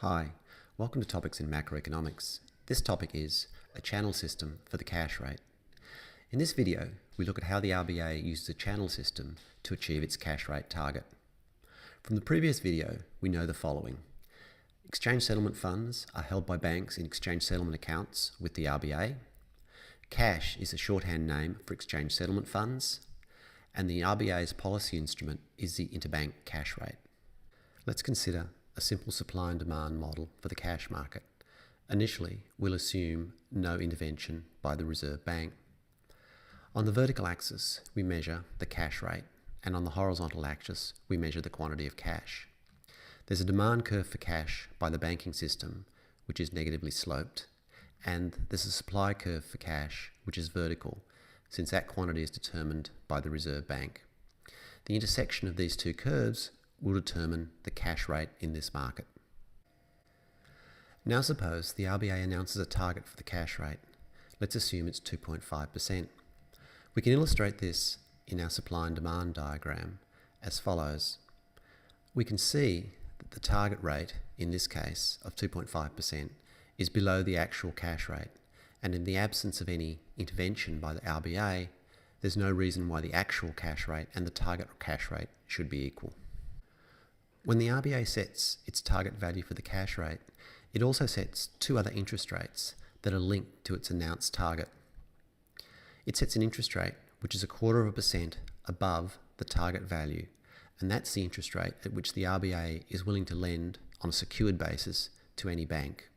Hi, welcome to Topics in Macroeconomics. This topic is a channel system for the cash rate. In this video, we look at how the RBA uses a channel system to achieve its cash rate target. From the previous video, we know the following. Exchange settlement funds are held by banks in exchange settlement accounts with the RBA. Cash is a shorthand name for exchange settlement funds, and the RBA's policy instrument is the interbank cash rate. Let's consider a simple supply and demand model for the cash market. Initially, we'll assume no intervention by the Reserve Bank. On the vertical axis, we measure the cash rate, and on the horizontal axis, we measure the quantity of cash. There's a demand curve for cash by the banking system, which is negatively sloped, and there's a supply curve for cash, which is vertical, since that quantity is determined by the Reserve Bank. The intersection of these two curves will determine the cash rate in this market. Now suppose the RBA announces a target for the cash rate. Let's assume it's 2.5%. We can illustrate this in our supply and demand diagram as follows. We can see that the target rate, in this case of 2.5%, is below the actual cash rate, and in the absence of any intervention by the RBA, there's no reason why the actual cash rate and the target cash rate should be equal. When the RBA sets its target value for the cash rate, it also sets two other interest rates that are linked to its announced target. It sets an interest rate which is 0.25% above the target value, and that's the interest rate at which the RBA is willing to lend on a secured basis to any bank.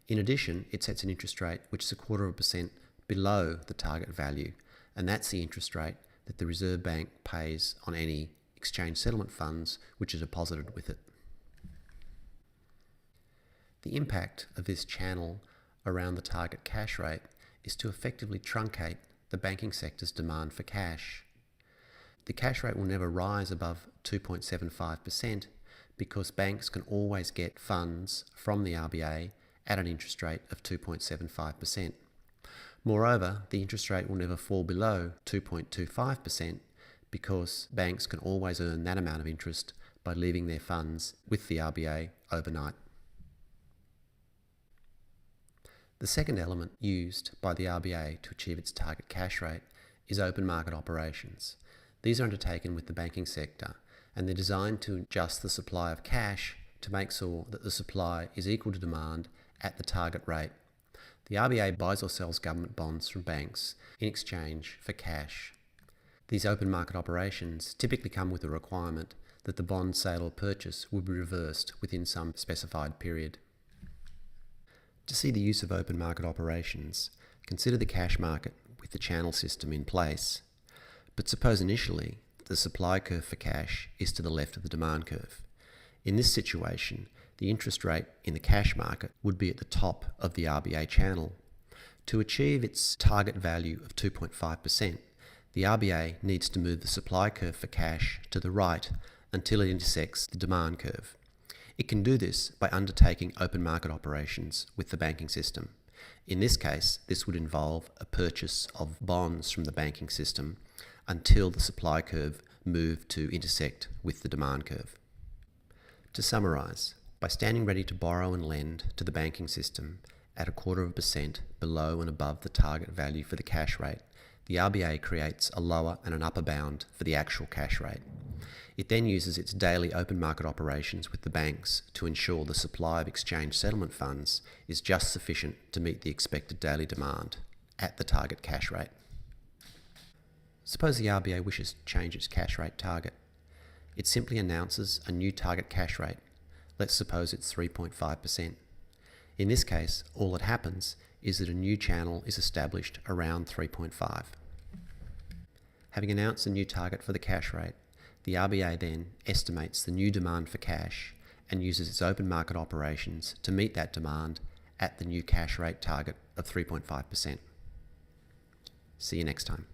In addition, it sets an interest rate which is 0.25% below the target value, and that's the interest rate that the Reserve Bank pays on any exchange settlement funds which are deposited with it. The impact of this channel around the target cash rate is to effectively truncate the banking sector's demand for cash. The cash rate will never rise above 2.75% because banks can always get funds from the RBA at an interest rate of 2.75%. Moreover, the interest rate will never fall below 2.25% because banks can always earn that amount of interest by leaving their funds with the RBA overnight. The second element used by the RBA to achieve its target cash rate is open market operations. These are undertaken with the banking sector, and they're designed to adjust the supply of cash to make sure that the supply is equal to demand at the target rate. The RBA buys or sells government bonds from banks in exchange for cash. These open market operations typically come with a requirement that the bond sale or purchase will be reversed within some specified period. To see the use of open market operations, consider the cash market with the channel system in place. But suppose initially the supply curve for cash is to the left of the demand curve. In this situation, the interest rate in the cash market would be at the top of the RBA channel. To achieve its target value of 2.5%, the RBA needs to move the supply curve for cash to the right until it intersects the demand curve. It can do this by undertaking open market operations with the banking system. In this case, this would involve a purchase of bonds from the banking system until the supply curve moved to intersect with the demand curve. To summarise, by standing ready to borrow and lend to the banking system at 0.25% below and above the target value for the cash rate, the RBA creates a lower and an upper bound for the actual cash rate. It then uses its daily open market operations with the banks to ensure the supply of exchange settlement funds is just sufficient to meet the expected daily demand at the target cash rate. Suppose the RBA wishes to change its cash rate target. It simply announces a new target cash rate. Let's suppose it's 3.5%. In this case, all that happens is that a new channel is established around 3.5. Having announced a new target for the cash rate, the RBA then estimates the new demand for cash and uses its open market operations to meet that demand at the new cash rate target of 3.5%. See you next time.